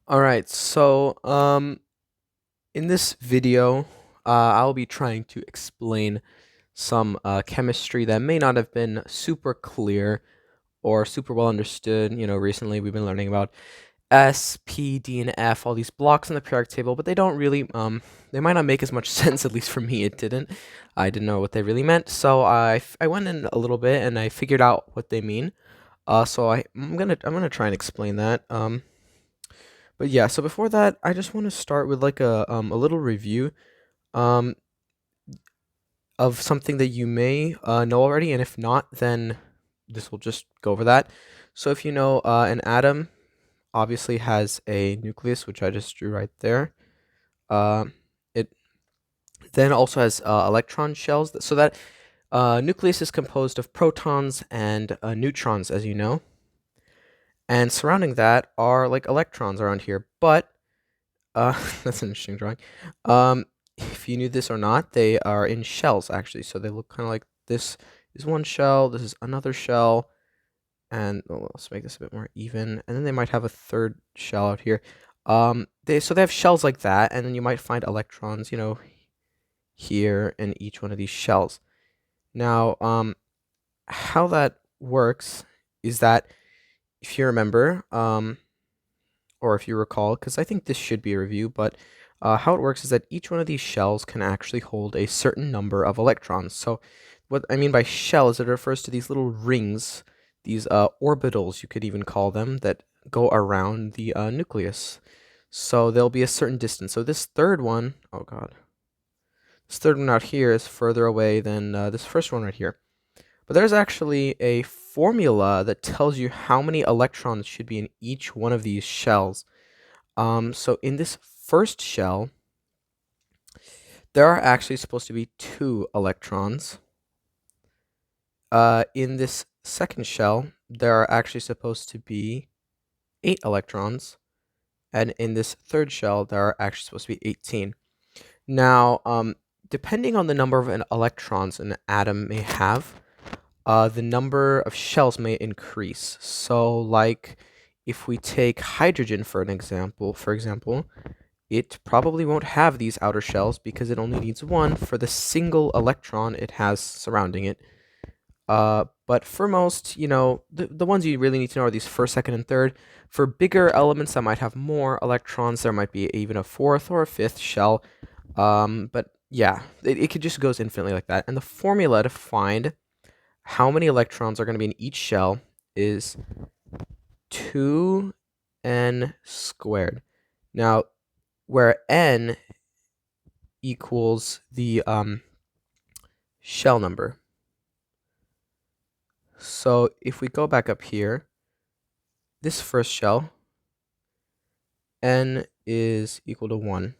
Alright, so in this video, I'll be trying to explain some chemistry that may not have been super clear or super well understood. Recently we've been learning about S, P, D, and F, all these blocks in the periodic table, but they don't really, they might not make as much sense, at least for me it didn't. I didn't know what they really meant, so I went in a little bit and I figured out what they mean. So I'm gonna try and explain that. But yeah, so before that, I just want to start with like a little review um of something that you may know already, and if not, then this will just go over that. So if you know, an atom obviously has a nucleus, which I just drew right there. It then also has electron shells. So that nucleus is composed of protons and neutrons, as you know, and surrounding that are like electrons around here. But that's an interesting drawing. If you knew this or not, they are in shells actually. So they look kind of like this is one shell, this is another shell, and let's make this a bit more even. And then they might have a third shell out here. They have shells like that, and then you might find electrons, here in each one of these shells. Now, how that works is that if you remember, or if you recall, because I think this should be a review, but how it works is that each one of these shells can actually hold a certain number of electrons. So what I mean by shell is it refers to these little rings, these orbitals, you could even call them, that go around the nucleus. So there'll be a certain distance. So this third one, oh god, this third one out here is further away than this first one right here. But there's actually a formula that tells you how many electrons should be in each one of these shells. So in this first shell, there are actually supposed to be 2 electrons. In this second shell, there are actually supposed to be 8 electrons. And in this third shell, there are actually supposed to be 18. Now, depending on the number of electrons an atom may have, the number of shells may increase. So, like, if we take hydrogen for example, it probably won't have these outer shells because it only needs one for the single electron it has surrounding it. But for most, the ones you really need to know are these first, second, and third. For bigger elements that might have more electrons, there might be even a fourth or a fifth shell. But yeah, it could just goes infinitely like that. And the formula to find how many electrons are going to be in each shell is 2n squared. Now, where n equals the shell number. So if we go back up here, this first shell, n is equal to 1.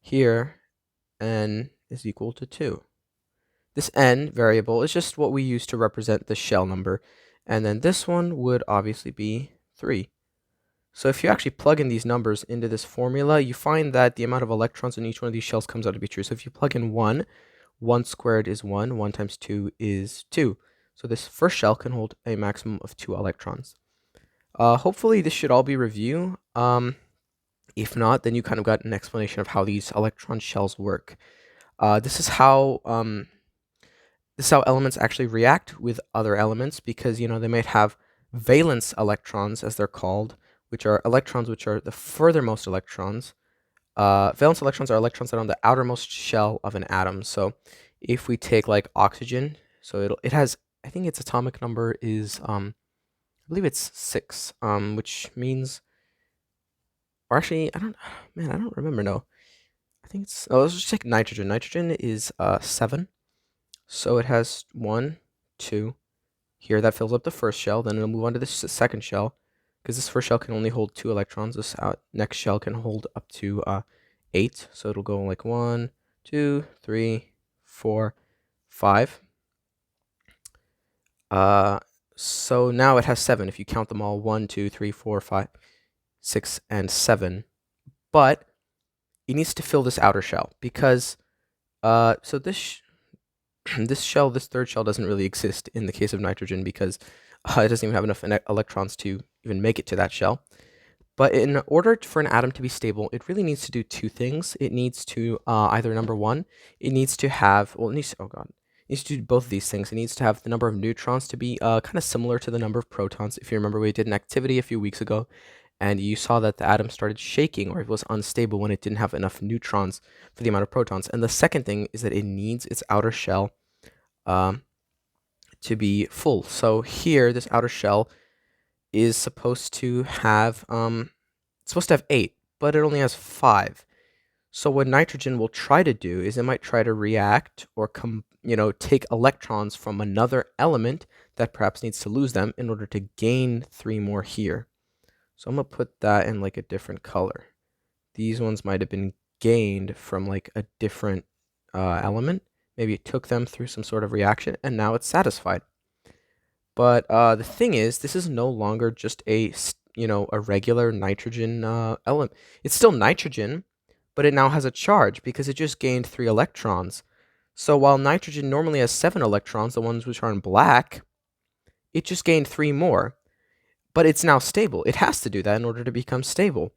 Here, n is equal to 2. This n variable is just what we use to represent the shell number. And then this one would obviously be 3. So if you actually plug in these numbers into this formula, you find that the amount of electrons in each one of these shells comes out to be true. So if you plug in 1, 1 squared is 1, 1 times 2 is 2. So this first shell can hold a maximum of 2 electrons. Hopefully this should all be review. If not, then you kind of got an explanation of how these electron shells work. This is how elements actually react with other elements, because they might have valence electrons, as they're called, which are electrons which are the furthermost electrons. Valence electrons are electrons that are on the outermost shell of an atom. So if we take like oxygen, so it has, I think its atomic number is I believe it's 6, which means, or actually I don't remember. No, I think it's, let's just take nitrogen. Nitrogen is 7. So it has 1, 2 here, that fills up the first shell. Then it'll move on to the second shell, because this first shell can only hold 2 electrons. This next shell can hold up to 8. So it'll go like 1, 2, 3, 4, 5. So now it has 7 if you count them all: 1, 2, 3, 4, 5, 6, and 7. But it needs to fill this outer shell, because so this this third shell doesn't really exist in the case of nitrogen, because it doesn't even have enough electrons to even make it to that shell. But in order for an atom to be stable, it really needs to do two things. It needs to either number one, it needs to have, well, it needs to, oh god, it needs to do both of these things. It needs to have the number of neutrons to be kind of similar to the number of protons. If you remember, we did an activity a few weeks ago, and you saw that the atom started shaking or it was unstable when it didn't have enough neutrons for the amount of protons. And the second thing is that it needs its outer shell to be full. So here, this outer shell is supposed to have it's supposed to have 8, but it only has 5. So what nitrogen will try to do is it might try to react or take electrons from another element that perhaps needs to lose them in order to gain 3 more here. So I'm gonna put that in like a different color. These ones might have been gained from like a different element. Maybe it took them through some sort of reaction and now it's satisfied. But the thing is, this is no longer just a regular nitrogen element. It's still nitrogen, but it now has a charge because it just gained 3 electrons. So while nitrogen normally has 7 electrons, the ones which are in black, it just gained 3 more. But it's now stable. It has to do that in order to become stable.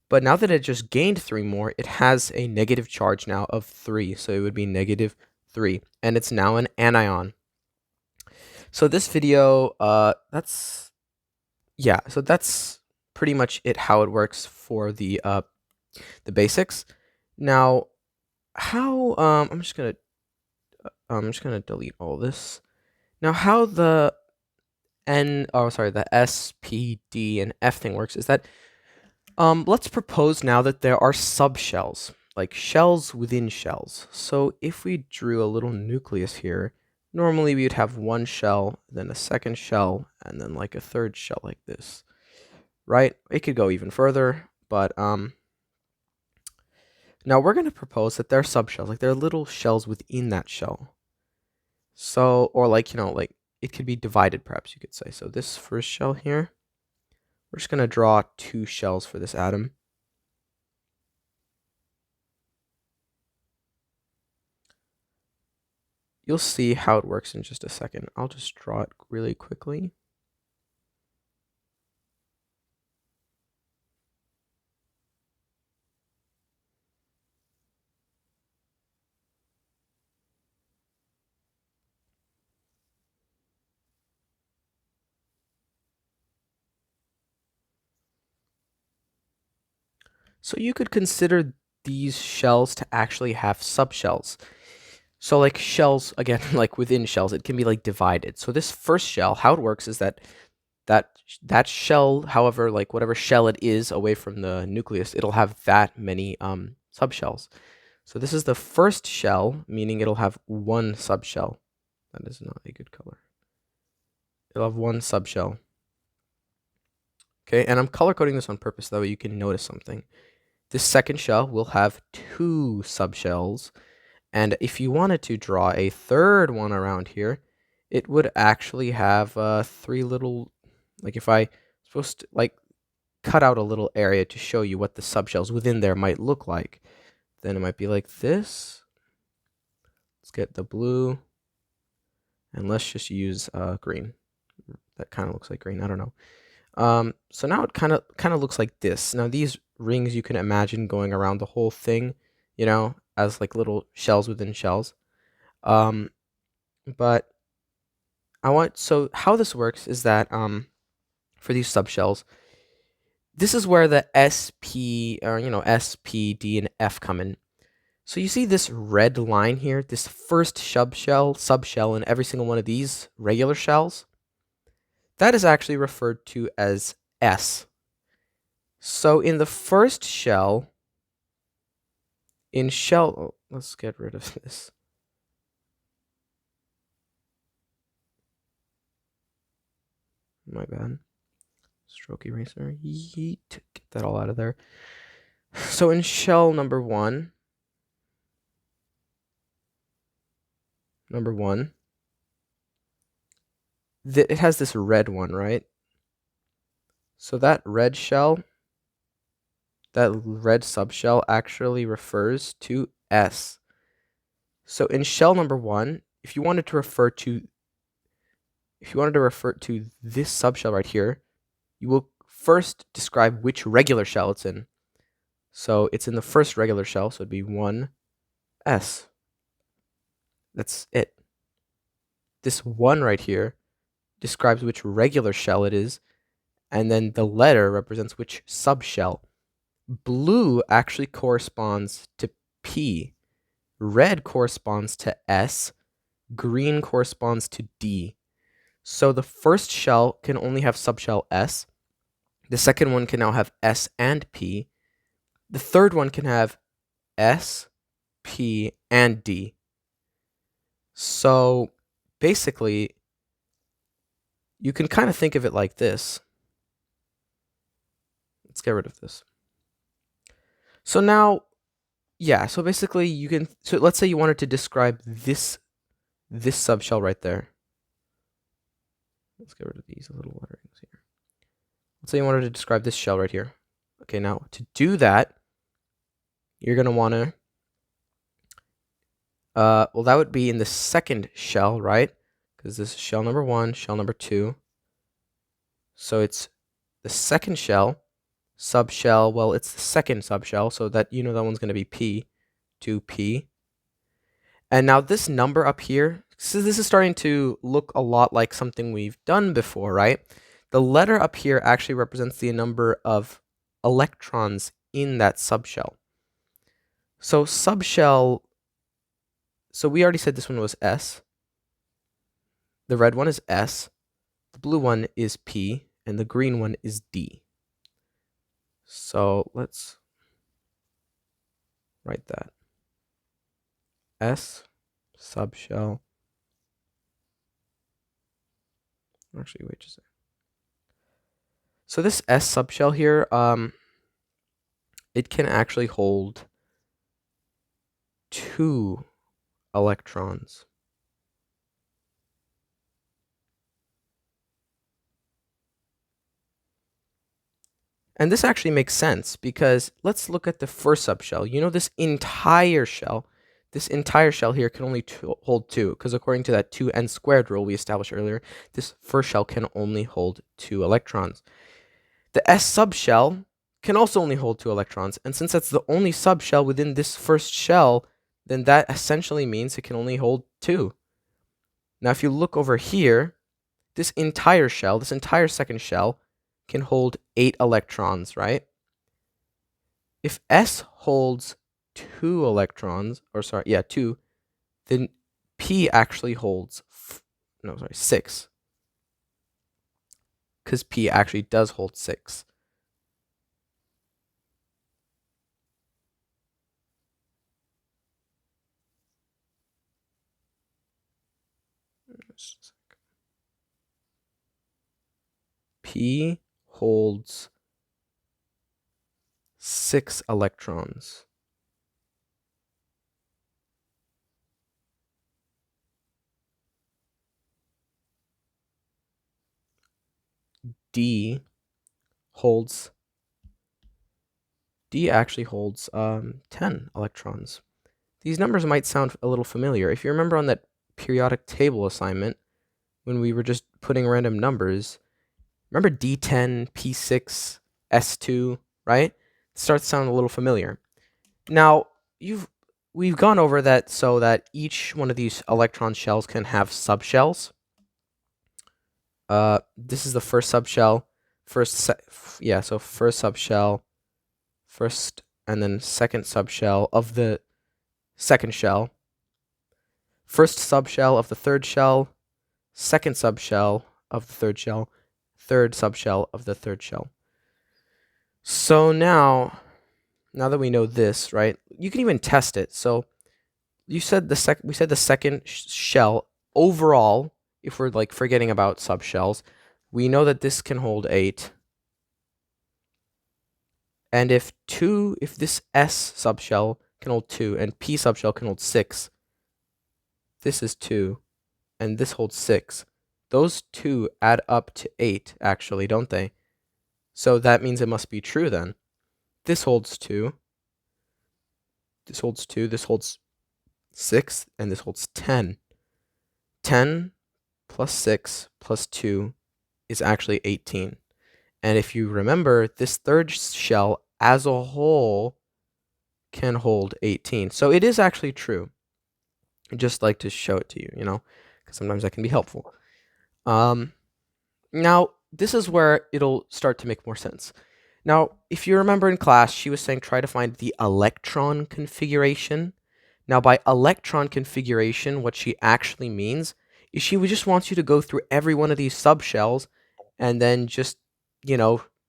But now that it just gained 3 more, it has a negative charge now of 3. So it would be negative 3. And it's now an anion. So this video, that's pretty much it, how it works for the basics. Now, how I'm just gonna delete all this. Now, how the S, P, D, and F thing works is that let's propose now that there are subshells, like shells within shells. So if we drew a little nucleus here, normally we would have one shell, then a second shell, and then like a third shell like this, right? It could go even further, but now we're going to propose that there are subshells, like there are little shells within that shell. So, or like, it could be divided, perhaps you could say. So this first shell here, we're just going to draw 2 shells for this atom. You'll see how it works in just a second. I'll just draw it really quickly. So you could consider these shells to actually have subshells. So like shells, again, like within shells, it can be like divided. So this first shell, how it works is that shell, however, like whatever shell it is away from the nucleus, it'll have that many subshells. So this is the first shell, meaning it'll have 1 subshell. That is not a good color. It'll have 1 subshell. Okay, and I'm color coding this on purpose, that way you can notice something. This second shell will have 2 subshells. And if you wanted to draw a third one around here, it would actually have 3 little, like if I supposed to like cut out a little area to show you what the subshells within there might look like, then it might be like this. Let's get the blue, and let's just use green. That kind of looks like green. I don't know. So now it kind of looks like this. Now these rings you can imagine going around the whole thing, as like little shells within shells. But so how this works is that for these subshells, this is where the S, P, or S, P, D, and F come in. So you see this red line here, this first subshell in every single one of these regular shells? That is actually referred to as S. So in the first shell, let's get rid of this. My bad. Stroke eraser. Yeet. Get that all out of there. So in shell number one, it has this red one, right? So that red shell, that red subshell actually refers to S. So in shell number one, if you wanted to refer to this subshell right here, you will first describe which regular shell it's in. So it's in the first regular shell, so it'd be 1s. That's it. This 1 right here describes which regular shell it is, and then the letter represents which subshell. Blue actually corresponds to P, red corresponds to S, green corresponds to D. So the first shell can only have subshell S, the second one can now have S and P, the third one can have S, P, and D. So basically, you can kind of think of it like this. Let's get rid of this. So now, yeah, so basically you can, so let's say you wanted to describe this subshell right there. Let's get rid of these little letterings here. Let's say you wanted to describe this shell right here. Okay, now to do that, you're going to want to, well, that would be in the second shell, right? Because this is shell number 1, shell number 2. So it's the second shell, subshell, well, it's the second subshell, so that, you know, that one's going to be P, 2P. And now this number up here, so this is starting to look a lot like something we've done before, right? The letter up here actually represents the number of electrons in that subshell. So subshell, so we already said this one was S. The red one is S, the blue one is P, and the green one is D. So let's write that. S subshell. Actually, wait just a second. So this S subshell here, it can actually hold 2 electrons. And this actually makes sense because let's look at the first subshell. You know, this entire shell here can only hold 2, because according to that 2n squared rule we established earlier, this first shell can only hold 2 electrons. The S subshell can also only hold 2 electrons, and since that's the only subshell within this first shell, then that essentially means it can only hold 2. Now if you look over here, this entire shell, this entire second shell, can hold 8 electrons, right? If S holds 2 electrons, or sorry, yeah, 2, then P actually holds, 6. Because P actually does hold 6. P holds 6 electrons. D actually holds 10 electrons. These numbers might sound a little familiar. If you remember on that periodic table assignment, when we were just putting random numbers, remember D10, P6, S2, right? It starts to sound a little familiar. Now, we've gone over that so that each one of these electron shells can have subshells. This is the first subshell, first subshell, first and then second subshell of the second shell, first subshell of the third shell, second subshell of the third shell, third subshell of the third shell. So now that we know this, right, you can even test it. So we said the second shell overall, if we're like forgetting about subshells, we know that this can hold 8. And if this S subshell can hold 2 and P subshell can hold 6, this is 2 and this holds 6. Those 2 add up to 8 actually, don't they? So that means it must be true then. This holds 2. This holds 2, this holds 6, and this holds 10. 10 plus 6 plus 2 is actually 18. And if you remember, this third shell as a whole can hold 18. So it is actually true. I just like to show it to you, because sometimes that can be helpful. Now, this is where it'll start to make more sense. Now, if you remember in class, she was saying try to find the electron configuration. Now, by electron configuration, what she actually means is she just wants you to go through every one of these subshells and then just,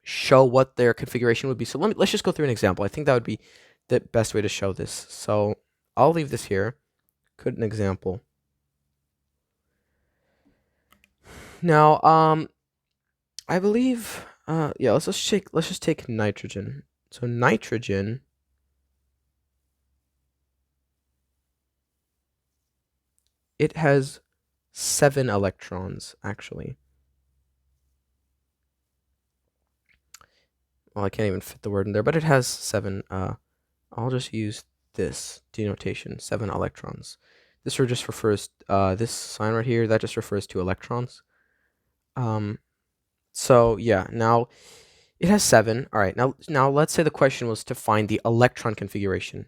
show what their configuration would be. So let's just go through an example. I think that would be the best way to show this. So I'll leave this here. An example. Now, I believe, yeah, let's just take nitrogen. So nitrogen, it has 7 electrons, actually. Well, I can't even fit the word in there, but it has 7. I'll just use this denotation, 7 electrons. This just refers, this sign right here, that just refers to electrons. So yeah, now it has 7. All right, now let's say the question was to find the electron configuration.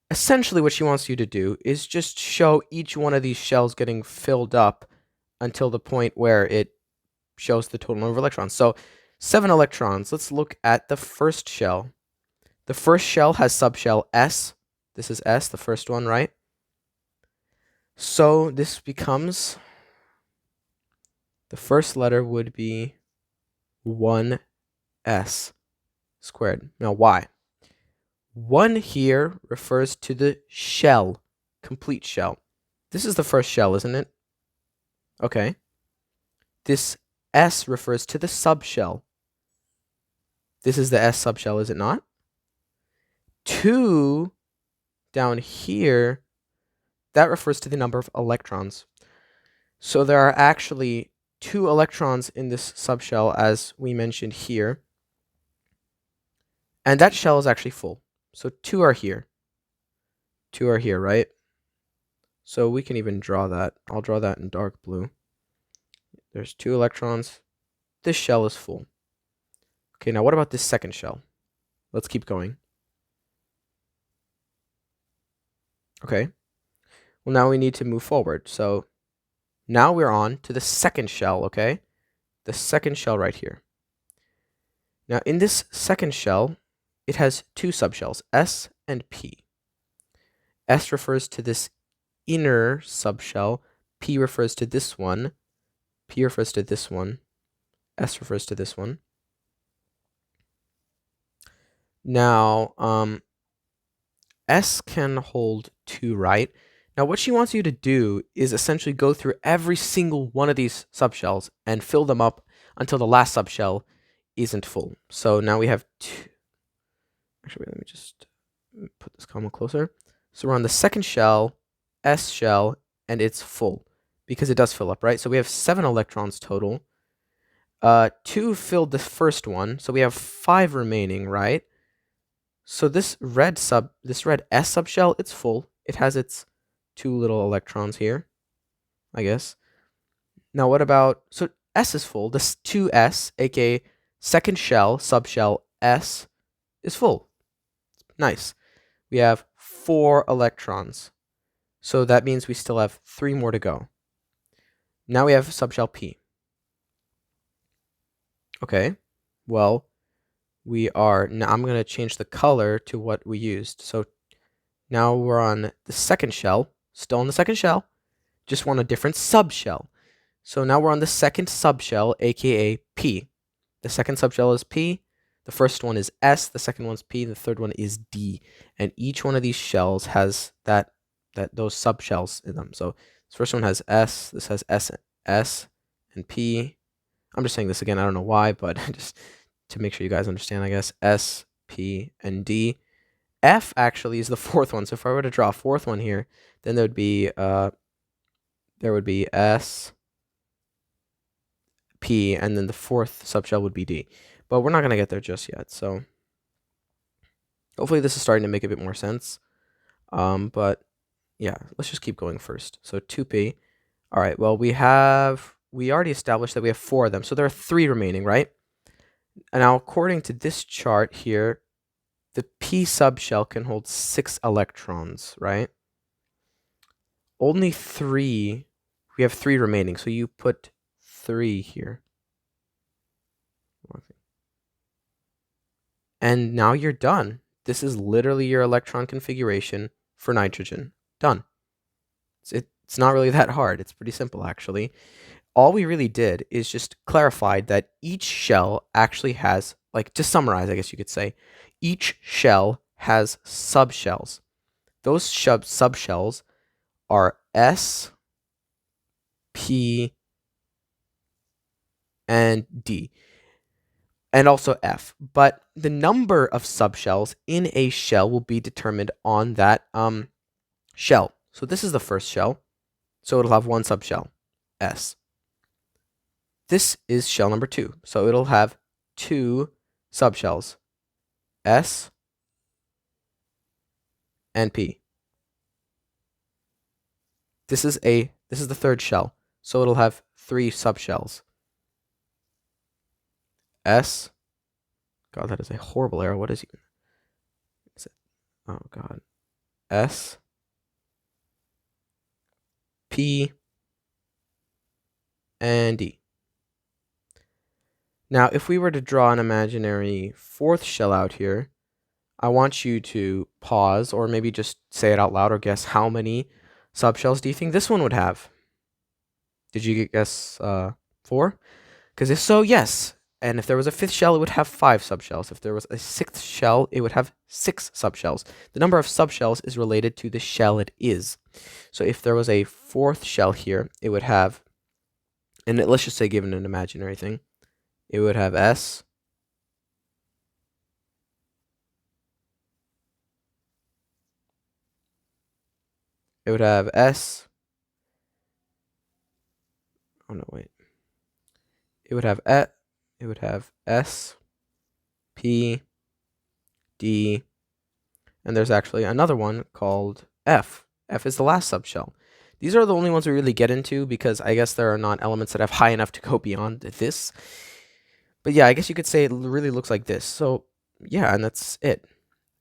Essentially, what she wants you to do is just show each one of these shells getting filled up until the point where it shows the total number of electrons. So 7 electrons. Let's look at the first shell. The first shell has subshell S. This is S, the first one, right? So this becomes, the first letter would be 1s squared. Now, why? 1 here refers to the shell, complete shell. This is the first shell, isn't it? Okay. This S refers to the subshell. This is the S subshell, is it not? 2 down here, that refers to the number of electrons. So there are actually 2 electrons in this subshell, as we mentioned here. And that shell is actually full. So 2 are here. 2 are here, right? So we can even draw that. I'll draw that in dark blue. There's 2 electrons. This shell is full. Okay, now what about this second shell? Let's keep going. Okay. Well, now we need to move forward. So now we're on to the second shell, okay? The second shell right here. Now in this second shell, it has 2 subshells, S and P. S refers to this inner subshell. P refers to this one. P refers to this one. S refers to this one. Now, S can hold 2, right? Now, what she wants you to do is essentially go through every single one of these subshells and fill them up until the last subshell isn't full. So now we have 2. Actually, let me just put this comma closer. So we're on the second shell, S shell, and it's full because it does fill up, right? So we have 7 electrons total. 2 filled the first one, so we have 5 remaining, right? So this red S subshell, it's full. It has its 2 little electrons here, I guess. Now what about, so S is full. This 2s, aka second shell, subshell S, is full. Nice. We have 4 electrons. So that means we still have 3 more to go. Now we have subshell P. Okay, well, now I'm going to change the color to what we used. So now we're on the second shell, still on the second shell, just want a different subshell. So now we're on the second subshell, aka P. The second subshell is P, the first one is S, the second one's P, the third one is D. And each one of these shells has those subshells in them. So this first one has S, this has S and P. I'm just saying this again, I don't know why, but just to make sure you guys understand, I guess. S, P, and D. F actually is the 4th one. So if I were to draw a 4th one here, then there would be S, P, and then the 4th subshell would be D. But we're not going to get there just yet. So hopefully this is starting to make a bit more sense. But yeah, let's just keep going first. So 2P. All right, well, we have we already established that we have 4 of them, so there are 3 remaining, right? And now, according to this chart here, the p subshell can hold 6 electrons, right? Only 3, we have 3 remaining, so you put 3 here. And now you're done. This is literally your electron configuration for nitrogen. Done. It's not really that hard. It's pretty simple, actually. All we really did is just clarified that each shell actually has, like, to summarize, I guess you could say, each shell has subshells. Those subshells are S, P, and D, and also F. But the number of subshells in a shell will be determined on that shell. So this is the first shell, so it'll have 1 subshell, S. This is shell number 2, so it'll have 2 subshells, S and P. This is the third shell, so it'll have 3 subshells, S. God, that is a horrible error. What is it? Oh God, S, P, and D. Now, if we were to draw an imaginary 4th shell out here, I want you to pause, or maybe just say it out loud, or guess how many subshells do you think this one would have? Did you guess 4? Because if so, yes. And if there was a 5th shell, it would have 5 subshells. If there was a 6th shell, it would have 6 subshells. The number of subshells is related to the shell it is. So if there was a 4th shell here, it would have, and let's just say given an imaginary thing, it would have S, it would have S, oh no, wait, it would have S, P, D, and there's actually another one called F. F is the last subshell. These are the only ones we really get into because I guess there are not elements that have high enough to go beyond this. But yeah, I guess you could say it really looks like this. So yeah, and that's it.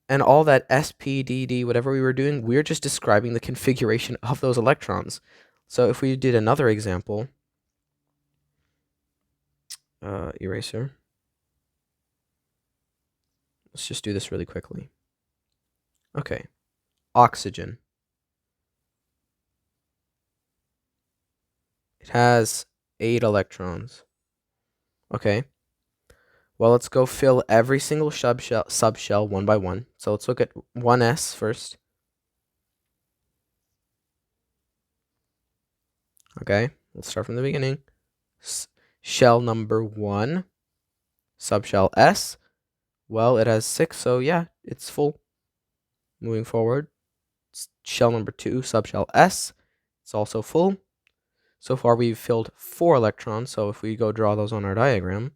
And all that S, P, D, D, whatever we were doing, we're just describing the configuration of those electrons. So if we did another example, eraser. Let's just do this really quickly. Okay, oxygen. It has 8 electrons. Okay. Well, let's go fill every single subshell one by one. So let's look at 1s first. Okay, let's start from the beginning. Shell number 1, subshell S. Well, it has 6, so yeah, it's full. Moving forward, shell number 2, subshell S. It's also full. So far, we've filled 4 electrons, so if we go draw those on our diagram,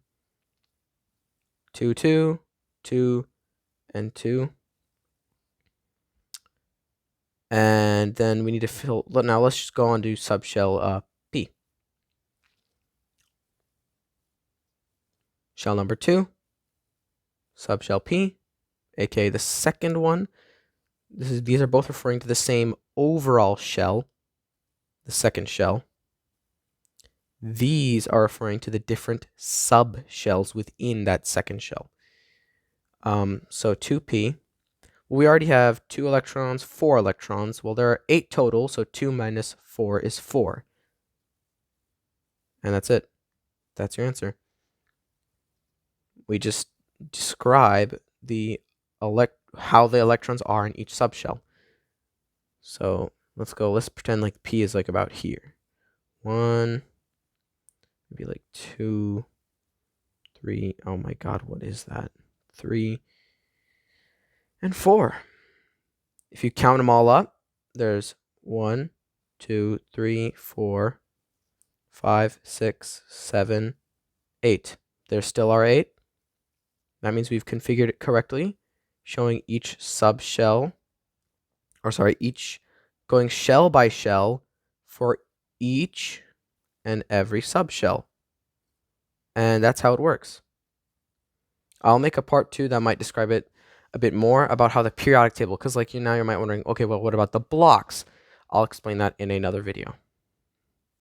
2, 2, 2, and 2. And then we need to fill, now let's just go on to subshell P. Shell number 2, subshell P, aka the second one. These are both referring to the same overall shell, the second shell. These are referring to the different subshells within that second shell. So 2p, well, we already have 2 electrons, 4 electrons. Well, there are 8 total, so 2 minus 4 is 4. And that's it. That's your answer. We just describe how the electrons are in each subshell. So let's pretend like P is like about here. 1, maybe like 2, 3. Oh my God, what is that? 3 and 4. If you count them all up, there's 1, 2, 3, 4, 5, 6, 7, 8. There still are 8. That means we've configured it correctly, showing each subshell, or sorry, each going shell by shell for each and every subshell. And that's how it works. I'll make a part 2 that might describe it a bit more about how the periodic table, because like now you might wondering, okay, well, what about the blocks? I'll explain that in another video.